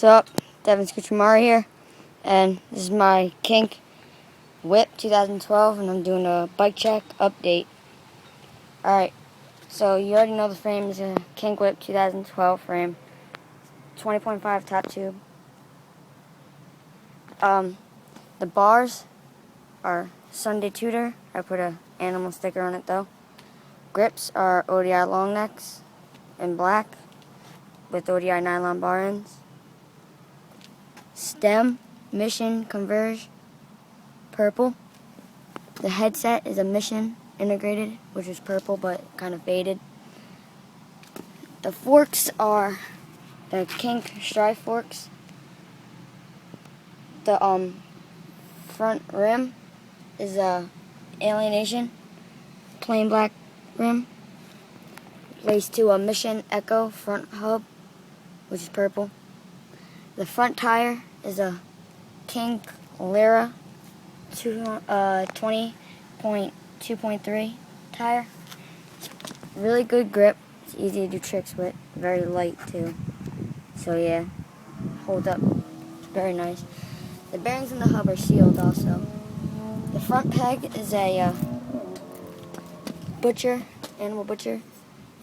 Sup? Devin Scoochumara here, and this is my Kink Whip 2012, and I'm doing a bike check update. Alright, so you already know the frame is a Kink Whip 2012 frame, 20.5 top tube. The bars are Sunday Tutor. I put a animal sticker on it though. Grips are ODI long necks in black with ODI nylon bar ends. Stem, Mission, Converge, purple. The headset is a Mission integrated, which is purple but kind of faded. The forks are the Kink Strive forks. The front rim is a Alienation, plain black rim. Raised to a Mission Echo front hub, which is purple. The front tire is a Kink Lyra 20.2.3 tire. Really good grip. It's easy to do tricks with. Very light too. So yeah, holds up. Very nice. The bearings in the hub are sealed also. The front peg is a Butcher, Animal Butcher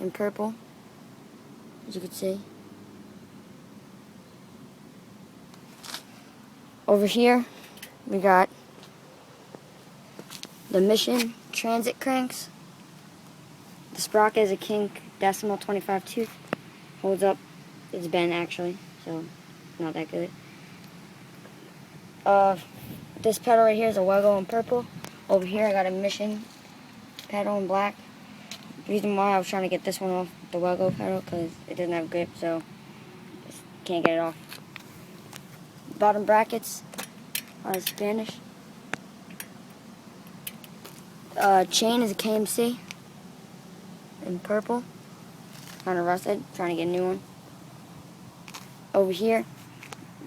in purple, as you can see. Over here, we got the Mission Transit cranks. The sprocket is a Kink decimal 25 tooth. Holds up. It's bent actually, so not that good. This pedal right here is a Wego in purple. Over here, I got a Mission pedal in black. The reason why I was trying to get this one off the Wego pedal because it doesn't have grip, so just can't get it off. Bottom brackets are in Spanish. Chain is a KMC in purple, kind of rusted, trying to get a new one. Over here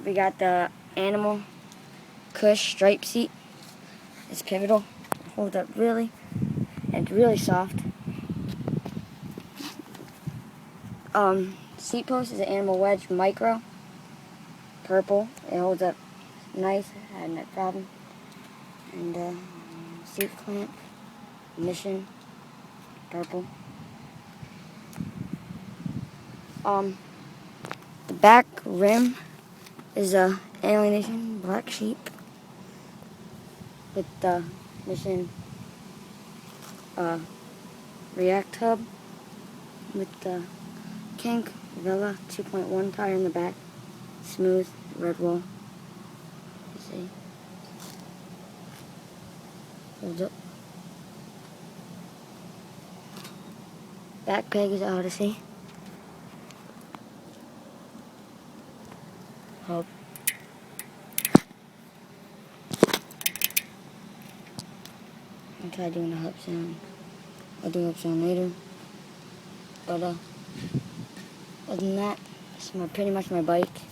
we got the Animal Cush stripe seat. It's pivotal, holds up really, and it's really soft. Seat post is an Animal Wedge Micro, purple. It holds up nice, I had no problem. And seat clamp, Mission, purple. The back rim is a Alienation Black Sheep with the Mission React hub with the Kink Vela 2.1 tire in the back. Smooth red wall. You see? Holds up. Back peg is Odyssey. Hub. I'll try doing a hub sound. I'll do a hub sound later. But other than that, it's pretty much my bike.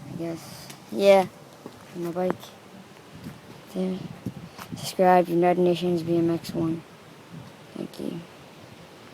I guess. Yeah, for my bike. There. Subscribe, United Nations BMX1. Thank you.